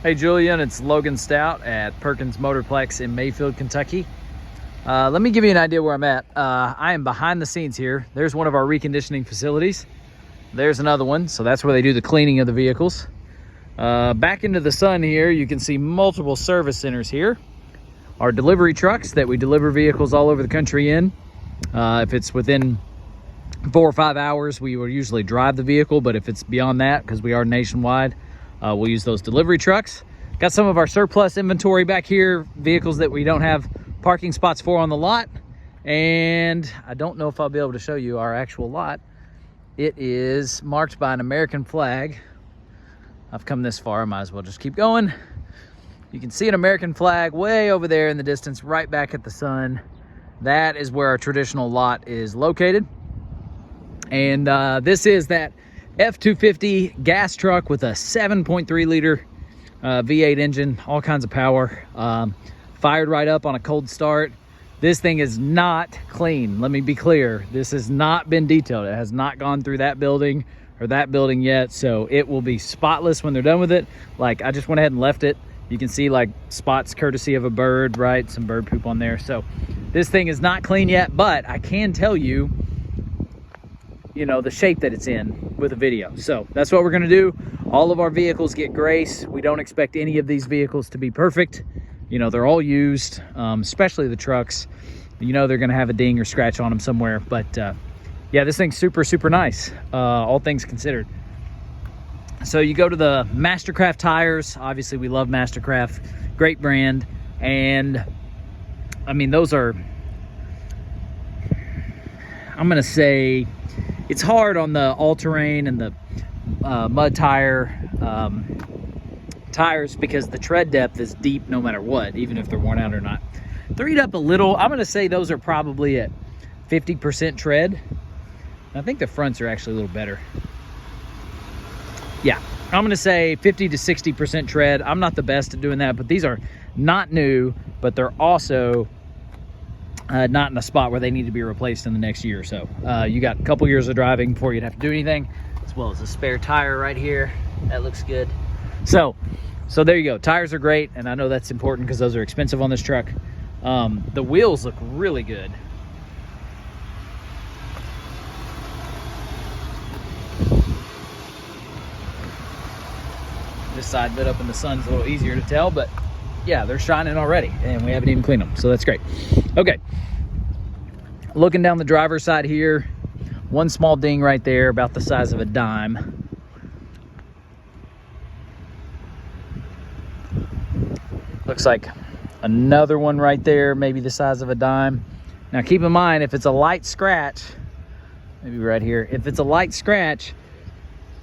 Hey Julian, it's Logan Stout at Perkins Motorplex in Mayfield, Kentucky. Let me give you an idea where I'm at. I am behind the scenes here. There's one of our reconditioning facilities. There's another one, so that's where they do the cleaning of the vehicles. Back into the sun here, you can see multiple service centers here. Our delivery trucks that we deliver vehicles all over the country in. If it's within 4 or 5 hours, we will usually drive the vehicle, but if it's beyond that, because we are nationwide, we'll use those delivery trucks. Got some of our surplus inventory back here, vehicles that we don't have parking spots for on the lot. And I don't know if I'll be able to show you our actual lot. It is marked by an American flag. I've come this far, I might as well just keep going. You can see an American flag way over there in the distance, right back at the sun. That is where our traditional lot is located. And this is that F-250 gas truck with a 7.3 liter V8 engine, all kinds of power, fired right up on a cold start. This thing is not clean. Let me be clear. This has not been detailed. It has not gone through that building or that building yet. So it will be spotless when they're done with it. Like, I just went ahead and left it. You can see like spots courtesy of a bird, right? Some bird poop on there. So this thing is not clean yet, but I can tell you, the shape that it's in with a video. So that's what we're gonna do. All of our vehicles get grace. We don't expect any of these vehicles to be perfect. They're all used, especially the trucks. They're gonna have a ding or scratch on them somewhere. But yeah, this thing's super, super nice, all things considered. So you go to the Mastercraft tires. Obviously we love Mastercraft, great brand. And I mean, those are, I'm gonna say, it's hard on the all-terrain and the mud tire tires because the tread depth is deep no matter what, even if they're worn out or not. They're eat up a little. I'm gonna say those are probably at 50% tread. I think the fronts are actually a little better. Yeah, I'm gonna say 50 to 60% tread. I'm not the best at doing that, but these are not new, but they're also not in a spot where they need to be replaced in the next year or so. You got a couple years of driving before you'd have to do anything, as well as a spare tire right here. That looks good. So there you go. Tires are great, and I know that's important because those are expensive on this truck. The wheels look really good. This side lit up in the sun's a little easier to tell, but yeah, they're shining already, and we haven't even cleaned them, so that's great. Okay, looking down the driver's side here, one small ding right there, about the size of a dime. Looks like another one right there, maybe the size of a dime. Now keep in mind, if it's a light scratch, maybe right here, if it's a light scratch,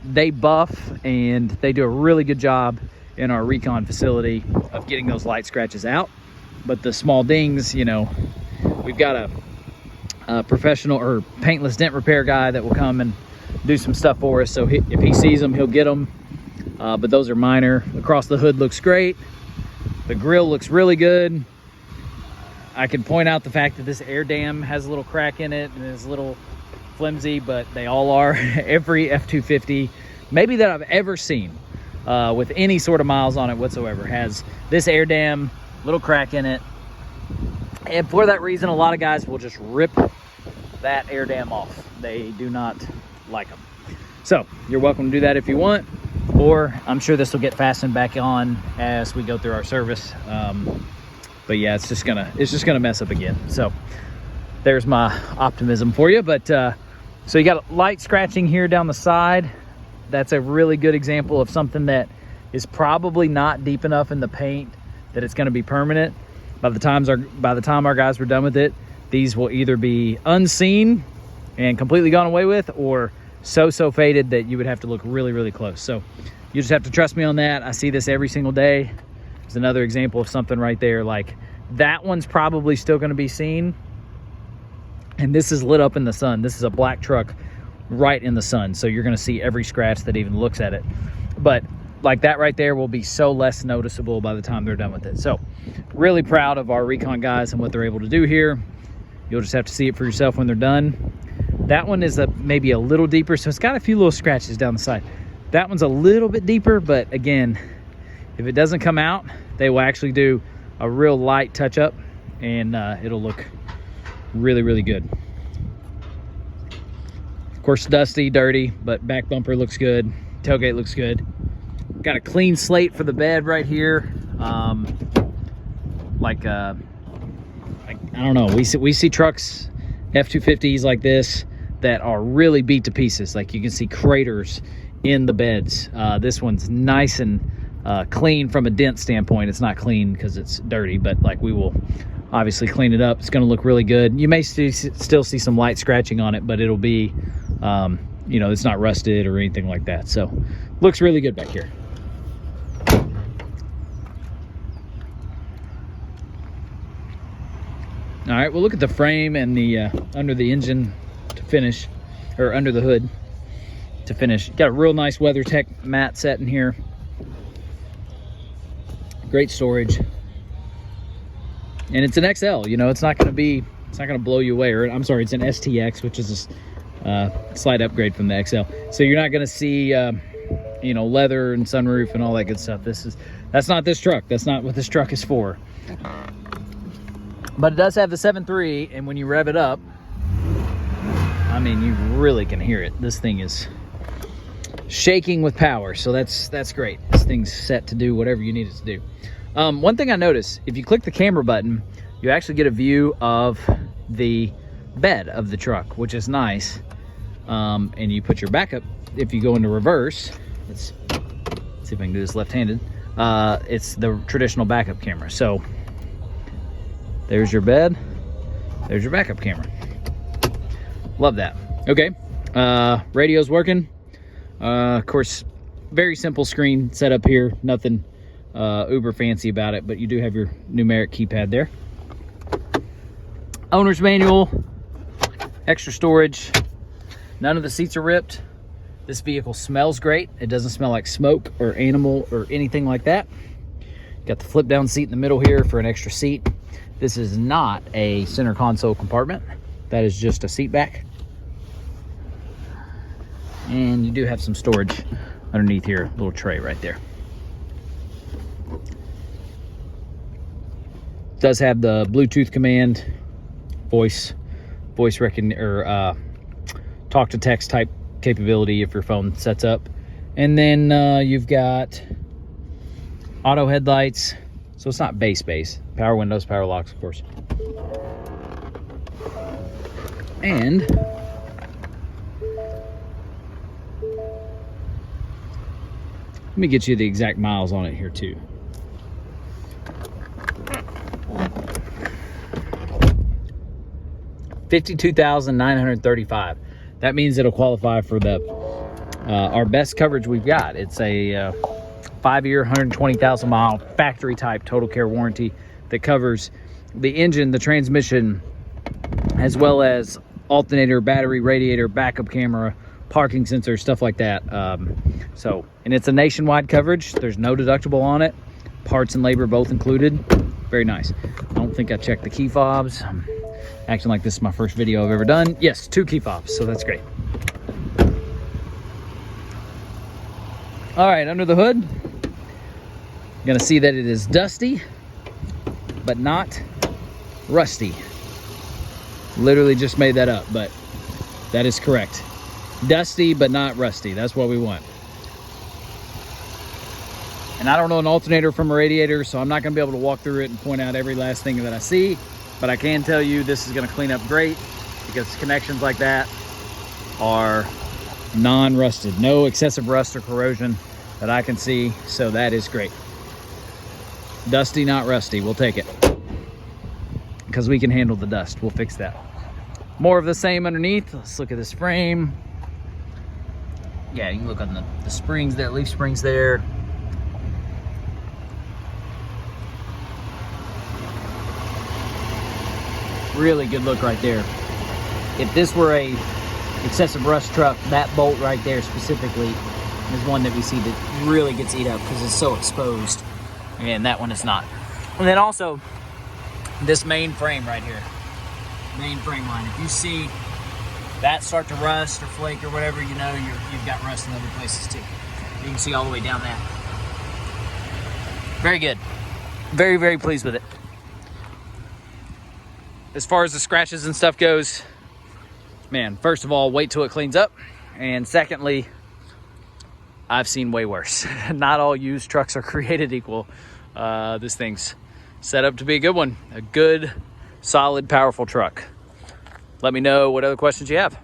they buff and they do a really good job in our recon facility of getting those light scratches out. But the small dings, we've got a professional or paintless dent repair guy that will come and do some stuff for us. So if he sees them, he'll get them. But those are minor. Across the hood looks great. The grill looks really good. I can point out the fact that this air dam has a little crack in it and is a little flimsy, but they all are. Every F-250 maybe that I've ever seen with any sort of miles on it whatsoever has this air dam, little crack in it. And for that reason, a lot of guys will just rip that air dam off. They do not like them. So you're welcome to do that if you want, or I'm sure this will get fastened back on as we go through our service. But yeah, it's just gonna mess up again. So there's my optimism for you. But so you got light scratching here down the side. That's a really good example of something that is probably not deep enough in the paint that it's going to be permanent. By the time our guys were done with it, these will either be unseen and completely gone away with, or so faded that you would have to look really, really close. So you just have to trust me on that. I see this every single day. There's another example of something right there. Like, that one's probably still going to be seen. And this is lit up in the sun. This is a black truck right in the sun. So you're going to see every scratch that even looks at it. But like that right there will be so less noticeable by the time they're done with it. So really proud of our recon guys and what they're able to do here. You'll just have to see it for yourself when they're done. That one is maybe a little deeper. So it's got a few little scratches down the side. That one's a little bit deeper, but again, If it doesn't come out, they will actually do a real light touch up, and it'll look really, really good. Of course, dusty, dirty, but back bumper looks good. Tailgate looks good. Got a clean slate for the bed right here. Like I don't know, we see trucks, F-250s like this, that are really beat to pieces. Like you can see craters in the beds. This one's nice and clean from a dent standpoint. It's not clean because it's dirty, but like we will obviously clean it up. It's going to look really good. You may still see some light scratching on it, but it'll be, you know, it's not rusted or anything like that. So looks really good back here. All right, we'll look at the frame and the under the engine to finish, or under the hood to finish. Got a real nice WeatherTech mat set in here. Great storage. And it's an XL, you know, it's not going to blow you away. Or I'm sorry, it's an STX, which is a slight upgrade from the XL. So you're not going to see, you know, leather and sunroof and all that good stuff. That's not this truck. That's not what this truck is for. But it does have the 7.3, and when you rev it up, I mean, you really can hear it. This thing is shaking with power, so that's great. This thing's set to do whatever you need it to do. One thing I noticed, if you click the camera button, you actually get a view of the bed of the truck, which is nice. And you put your backup, if you go into reverse, let's see if I can do this left-handed, it's the traditional backup camera. So there's your bed, there's your backup camera. Love that. Okay, radio's working. Of course, very simple screen setup here, nothing uber fancy about it, but you do have your numeric keypad there. Owner's manual, extra storage. None of the seats are ripped. This vehicle smells great. It doesn't smell like smoke or animal or anything like that. Got the flip down seat in the middle here for an extra seat. This is not a center console compartment. That is just a seat back. And you do have some storage underneath here, a little tray right there. Does have the Bluetooth command, voice recognition, or talk to text type capability if your phone sets up. And then you've got auto headlights, so it's not base. Power windows, power locks, of course. And let me get you the exact miles on it here too. $52,935. That means it'll qualify for the our best coverage we've got. It's a 5-year, 120,000 mile factory type total care warranty that covers the engine, the transmission, as well as alternator, battery, radiator, backup camera, parking sensor, stuff like that. So, and it's a nationwide coverage. There's no deductible on it. Parts and labor both included. Very nice. I don't think I checked the key fobs. I'm acting like this is my first video I've ever done. Yes, 2 key fobs, so that's great. All right, under the hood, you're gonna see that it is dusty, but not rusty. Literally just made that up, but that is correct. Dusty, but not rusty. That's what we want. And I don't know an alternator from a radiator, so I'm not gonna be able to walk through it and point out every last thing that I see, but I can tell you this is gonna clean up great because connections like that are non-rusted. No excessive rust or corrosion that I can see, so that is great. Dusty, not rusty. We'll take it because we can handle the dust. We'll fix that. More of the same underneath. Let's look at this frame. Yeah, you can look on the springs there, leaf springs there. Really good look right there. If this were a excessive rust truck, that bolt right there specifically is one that we see that really gets eat up because it's so exposed. And that one is not. And then also this main frame right here, main frame line. If you see that start to rust or flake or whatever, you know you've got rust in other places too. You can see all the way down that. Very good. Very, very pleased with it. As far as the scratches and stuff goes, man, first of all, wait till it cleans up. And secondly, I've seen way worse. Not all used trucks are created equal. This thing's set up to be a good one. A good, solid, powerful truck. Let me know what other questions you have.